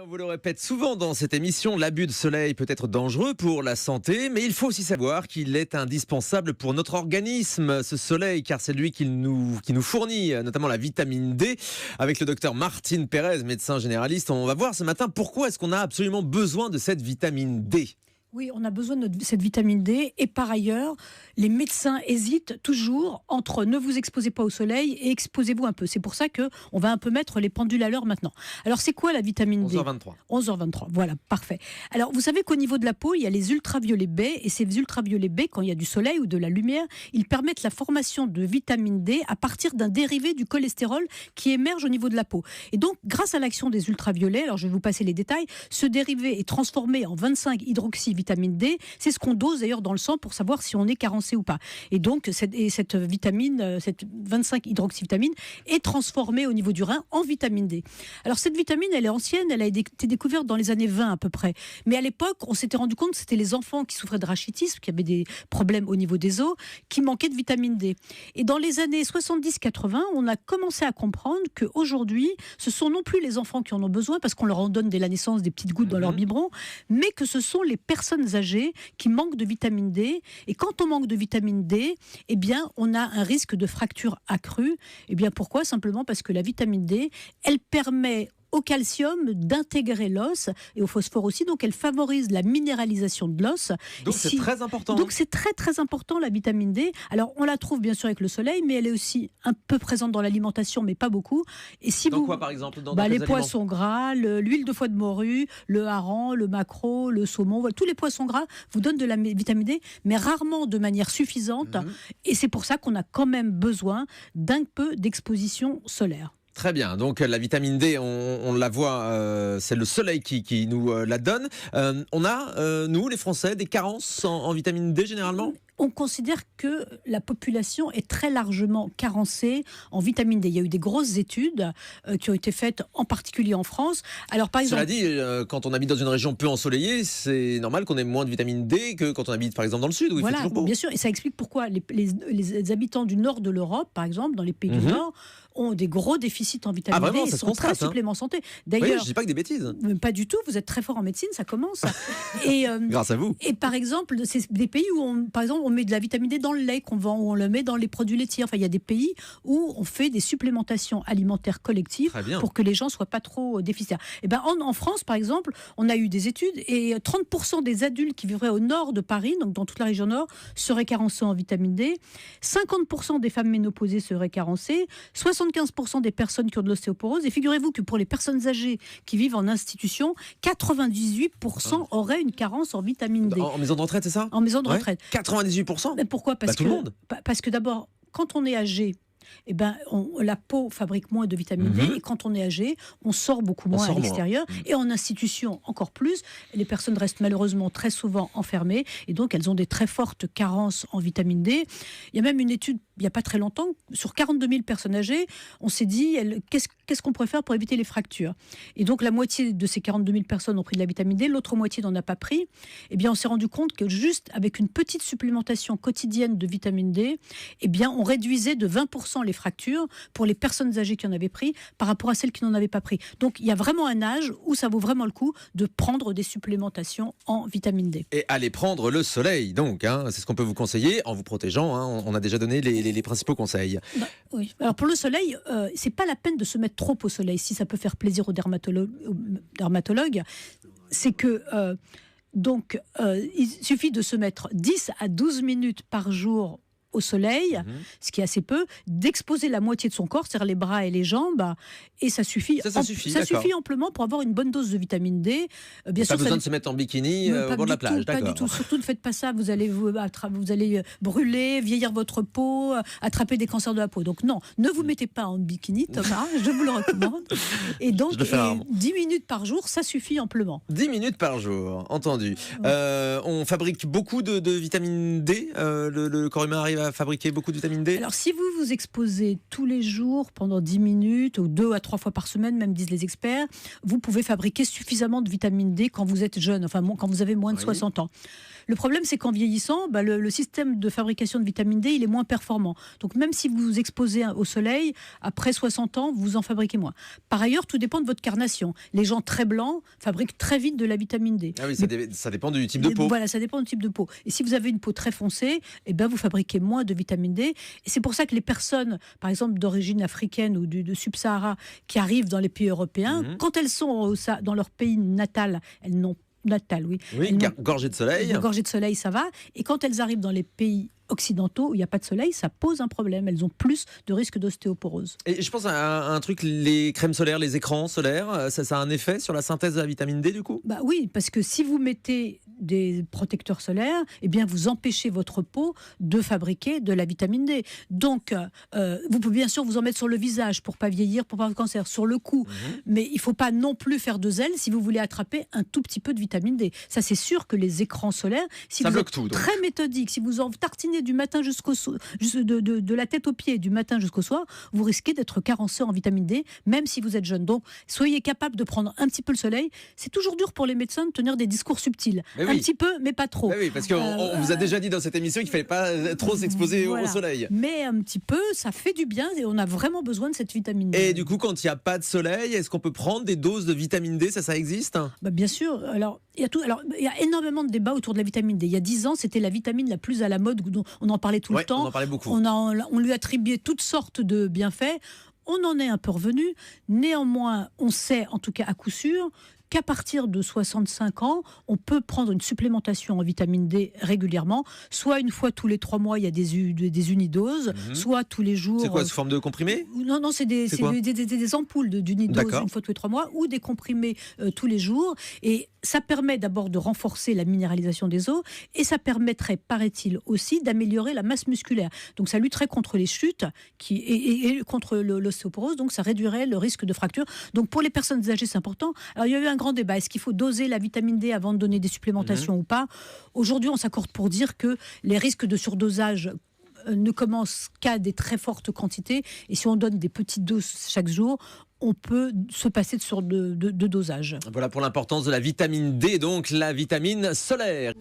On vous le répète souvent dans cette émission, l'abus de soleil peut être dangereux pour la santé, mais il faut aussi savoir qu'il est indispensable pour notre organisme, ce soleil, car c'est lui qui nous fournit notamment la vitamine D. Avec le docteur Martine Pérez, médecin généraliste, on va voir ce matin pourquoi est-ce qu'on a absolument besoin de cette vitamine D. Oui, on a besoin de cette vitamine D et par ailleurs, les médecins hésitent toujours entre ne vous exposez pas au soleil et exposez-vous un peu. C'est pour ça qu'on va un peu mettre les pendules à l'heure maintenant. Alors c'est quoi la vitamine D ? 11h23. 11h23, voilà, parfait. Alors vous savez qu'au niveau de la peau, il y a les ultraviolets B et ces ultraviolets B, quand il y a du soleil ou de la lumière, ils permettent la formation de vitamine D à partir d'un dérivé du cholestérol qui émerge au niveau de la peau. Et donc, grâce à l'action des ultraviolets, alors je vais vous passer les détails, ce dérivé est transformé en 25-hydroxyvitamine D. C'est ce qu'on dose d'ailleurs dans le sang pour savoir si on est carencé ou pas. Et donc, cette vitamine, cette 25-hydroxyvitamine est transformée au niveau du rein en vitamine D. Alors, cette vitamine, elle est ancienne, elle a été découverte dans les années 20 à peu près. Mais à l'époque, on s'était rendu compte que c'était les enfants qui souffraient de rachitisme, qui avaient des problèmes au niveau des os, qui manquaient de vitamine D. Et dans les années 70-80, on a commencé à comprendre qu'aujourd'hui, ce sont non plus les enfants qui en ont besoin, parce qu'on leur en donne dès la naissance des petites gouttes dans leur biberon, mais que ce sont les personnes âgées qui manquent de vitamine D. Et quand on manque de vitamine D, eh bien, on a un risque de fracture accrue. Eh bien, pourquoi ? Simplement parce que la vitamine D, elle permet au calcium d'intégrer l'os et au phosphore aussi, donc elle favorise la minéralisation de l'os. Donc c'est très important. Donc c'est très très important la vitamine D. Alors on la trouve bien sûr avec le soleil, mais elle est aussi un peu présente dans l'alimentation, mais pas beaucoup. Et si dans quoi par exemple dans les poissons gras, l'huile de foie de morue, le hareng, le maquereau, le saumon, voilà, tous les poissons gras vous donnent de la vitamine D, mais rarement de manière suffisante. Et c'est pour ça qu'on a quand même besoin d'un peu d'exposition solaire. Très bien, donc la vitamine D, on la voit, c'est le soleil qui nous la donne. On a, nous les Français, des carences en vitamine D généralement ? On considère que la population est très largement carencée en vitamine D. Il y a eu des grosses études qui ont été faites en particulier en France. Alors, par exemple, cela dit, quand on habite dans une région peu ensoleillée, c'est normal qu'on ait moins de vitamine D que quand on habite par exemple dans le sud où il fait toujours beau. Bien sûr, et ça explique pourquoi les habitants du nord de l'Europe, par exemple, dans les pays du Nord, ont des gros déficits en vitamine D. Vraiment, ils sont très supplément santé. D'ailleurs, oui, je dis pas que des bêtises. Pas du tout. Vous êtes très fort en médecine, ça commence. Et, grâce à vous. Et par exemple, c'est des pays où par exemple, on met de la vitamine D dans le lait qu'on vend, ou on le met dans les produits laitiers. Enfin, il y a des pays où on fait des supplémentations alimentaires collectives pour que les gens soient pas trop déficitaires. Et ben, en France, par exemple, on a eu des études et 30% des adultes qui vivraient au nord de Paris, donc dans toute la région nord, seraient carencés en vitamine D. 50% des femmes ménopausées seraient carencées. 75% des personnes qui ont de l'ostéoporose. Et figurez-vous que pour les personnes âgées qui vivent en institution, 98% auraient une carence en vitamine D. En maison de retraite, c'est ça ? En maison de retraite. 98%. Mais pourquoi ? Parce tout le monde. Parce que d'abord, quand on est âgé, eh ben, la peau fabrique moins de vitamine D et quand on est âgé, on sort beaucoup moins à l'extérieur. Et en institution, encore plus. Les personnes restent malheureusement très souvent enfermées et donc elles ont des très fortes carences en vitamine D. Il y a même une étude, il n'y a pas très longtemps, sur 42 000 personnes âgées, on s'est dit qu'est-ce qu'on pourrait faire pour éviter les fractures. Et donc la moitié de ces 42 000 personnes ont pris de la vitamine D, l'autre moitié n'en a pas pris. Eh bien, on s'est rendu compte que juste avec une petite supplémentation quotidienne de vitamine D, eh bien, on réduisait de 20% les fractures pour les personnes âgées qui en avaient pris par rapport à celles qui n'en avaient pas pris. Donc, il y a vraiment un âge où ça vaut vraiment le coup de prendre des supplémentations en vitamine D. Et allez prendre le soleil, donc, c'est ce qu'on peut vous conseiller en vous protégeant. On a déjà donné les principaux conseils. Oui. Alors, pour le soleil, c'est pas la peine de se mettre trop au soleil, si ça peut faire plaisir aux dermatologues. C'est que... il suffit de se mettre 10 à 12 minutes par jour au soleil, ce qui est assez peu, d'exposer la moitié de son corps, c'est-à-dire les bras et les jambes, et ça suffit. Ça suffit amplement pour avoir une bonne dose de vitamine D. Bien sûr, pas besoin de se mettre en bikini au bord de la plage, d'accord. Pas du tout. Surtout ne faites pas ça. Vous allez brûler, vieillir votre peau, attraper des cancers de la peau. Donc non, ne vous mettez pas en bikini, Thomas. Je vous le recommande. Et donc 10 minutes par jour, ça suffit amplement. 10 minutes par jour, entendu. On fabrique beaucoup de vitamine D. Le corps humain arrive fabriquer beaucoup de vitamine D? Alors, si vous vous exposez tous les jours pendant 10 minutes, ou 2 à 3 fois par semaine, même disent les experts, vous pouvez fabriquer suffisamment de vitamine D quand vous êtes jeune, enfin quand vous avez moins de 60 ans. Le problème, c'est qu'en vieillissant, le système de fabrication de vitamine D, il est moins performant. Donc, même si vous vous exposez au soleil, après 60 ans, vous en fabriquez moins. Par ailleurs, tout dépend de votre carnation. Les gens très blancs fabriquent très vite de la vitamine D. Ah oui, ça dépend du type de peau. Voilà, ça dépend du type de peau. Et si vous avez une peau très foncée, eh ben, vous fabriquez moins de vitamine D. Et c'est pour ça que les personnes, par exemple, d'origine africaine ou de Sub-Sahara, qui arrivent dans les pays européens, quand elles sont dans leur pays natal, elles n'ont oui. Oui, gorgée de soleil. Une gorgée de soleil, ça va. Et quand elles arrivent dans les pays occidentaux où il n'y a pas de soleil, ça pose un problème. Elles ont plus de risque d'ostéoporose. Et je pense à un truc, les crèmes solaires, les écrans solaires, ça a un effet sur la synthèse de la vitamine D du coup? Oui, parce que si vous mettez des protecteurs solaires, eh bien vous empêchez votre peau de fabriquer de la vitamine D. Donc, vous pouvez bien sûr vous en mettre sur le visage pour pas vieillir, pour pas avoir de cancer, sur le cou. Mais il ne faut pas non plus faire de zèle si vous voulez attraper un tout petit peu de vitamine D. Ça, c'est sûr que les écrans solaires, si ça vous bloque êtes tout, donc. Très méthodique, si vous en tartinez du matin jusqu'au soir, de la tête aux pieds, du matin jusqu'au soir, vous risquez d'être carencé en vitamine D, même si vous êtes jeune. Donc, soyez capable de prendre un petit peu le soleil. C'est toujours dur pour les médecins de tenir des discours subtils. Un petit peu, mais pas trop. Oui, parce qu'on vous a déjà dit dans cette émission qu'il ne fallait pas trop s'exposer au soleil. Mais un petit peu, ça fait du bien et on a vraiment besoin de cette vitamine D. Et du coup, quand il n'y a pas de soleil, est-ce qu'on peut prendre des doses de vitamine D? Ça existe? Bien sûr. Alors, il y a énormément de débats autour de la vitamine D. Il y a 10 ans, c'était la vitamine la plus à la mode, on en parlait tout le temps. On en parlait beaucoup. On lui attribuait toutes sortes de bienfaits. On en est un peu revenu. Néanmoins, on sait, en tout cas à coup sûr, qu'à partir de 65 ans, on peut prendre une supplémentation en vitamine D régulièrement, soit une fois tous les 3 mois, il y a des unidoses, soit tous les jours. C'est quoi, sous forme de comprimés? Non, c'est des ampoules d'unidoses une fois tous les 3 mois, ou des comprimés tous les jours. Et ça permet d'abord de renforcer la minéralisation des os, et ça permettrait, paraît-il aussi, d'améliorer la masse musculaire. Donc ça lutterait contre les chutes et contre l'ostéoporose, donc ça réduirait le risque de fracture. Donc pour les personnes âgées, c'est important. Alors il y a eu un grand débat. Est-ce qu'il faut doser la vitamine D avant de donner des supplémentations ou pas? Aujourd'hui, on s'accorde pour dire que les risques de surdosage ne commencent qu'à des très fortes quantités. Et si on donne des petites doses chaque jour, on peut se passer de dosage. Voilà pour l'importance de la vitamine D, donc la vitamine solaire.